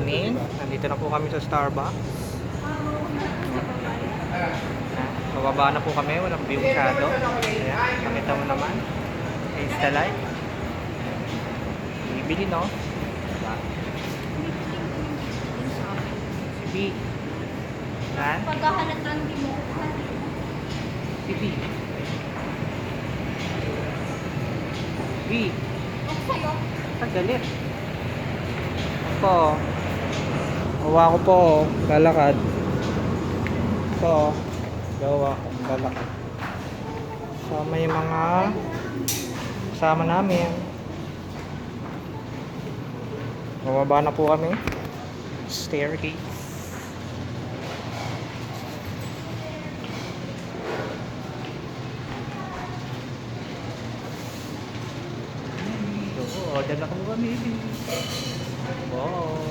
morning. Nandito na po kami sa Starbucks. Bababa na po kami. Walang view masyado. Ayan, pakita mo naman. Is the light. Bibili, no? Diba? Si B. Yan. Pagkahalatan din mo. Si B. B. Ako sa'yo. Pagdalit. Ito. Gawa ko po. Lalakad. Ito. Gawa ko. Lalakad. So may mga kasama namin. Bababa na po kami. Staircase. Oo, dyan na kami. Wow.